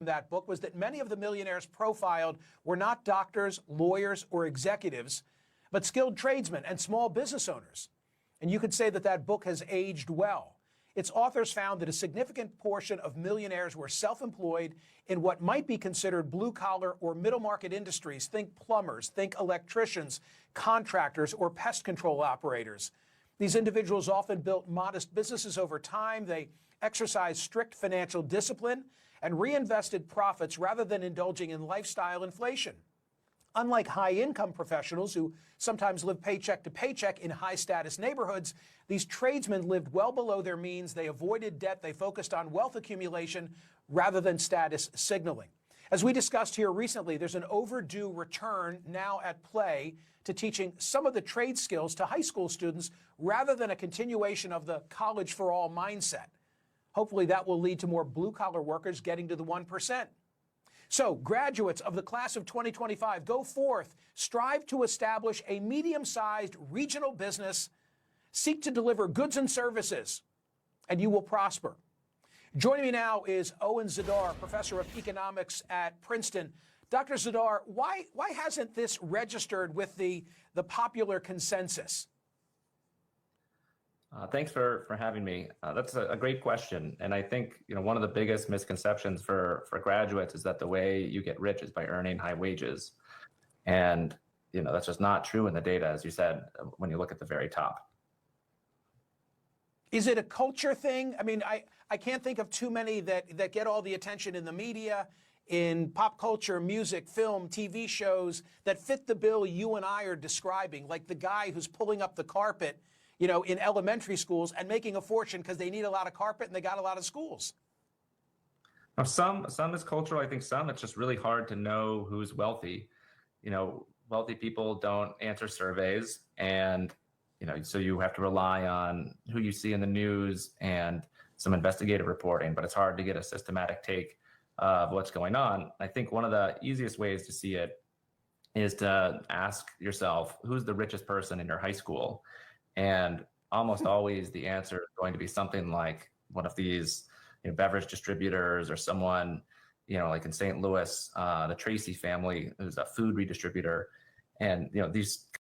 that book was that many of the millionaires profiled were not doctors, lawyers, or executives, but skilled tradesmen and small business owners. And you could say that that book has aged well. Its authors found that a significant portion of millionaires were self-employed in what might be considered blue-collar or middle-market industries. Think plumbers, think electricians, contractors, or pest control operators. These individuals often built modest businesses over time. They exercised strict financial discipline and reinvested profits rather than indulging in lifestyle inflation. Unlike high-income professionals who sometimes live paycheck to paycheck in high-status neighborhoods, these tradesmen lived well below their means. They avoided debt. They focused on wealth accumulation rather than status signaling. As we discussed here recently, there's an overdue return now at play to teaching some of the trade skills to high school students rather than a continuation of the college for all mindset. Hopefully that will lead to more blue-collar workers getting to the 1%. So, graduates of the class of 2025, go forth, strive to establish a medium-sized regional business, seek to deliver goods and services, and you will prosper. Joining me now is Owen Zidar, professor of economics at Princeton. Dr. Zidar, why hasn't this registered with the popular consensus? Thanks for having me. That's a great question. And I think, one of the biggest misconceptions for graduates is that the way you get rich is by earning high wages. And, that's just not true in the data, as you said, when you look at the very top. Is it a culture thing? I mean, I can't think of too many that get all the attention in the media, in pop culture, music, film, TV shows that fit the bill you and I are describing, like the guy who's pulling up the carpet in elementary schools and making a fortune because they need a lot of carpet and they got a lot of schools. Now, some is cultural. I think some, it's just really hard to know who's wealthy. Wealthy people don't answer surveys, and, so you have to rely on who you see in the news and some investigative reporting, but it's hard to get a systematic take of what's going on. I think one of the easiest ways to see it is to ask yourself, who's the richest person in your high school? And almost always the answer is going to be something like one of these beverage distributors, or someone, like in St. Louis, the Tracy family, who's a food redistributor. And, these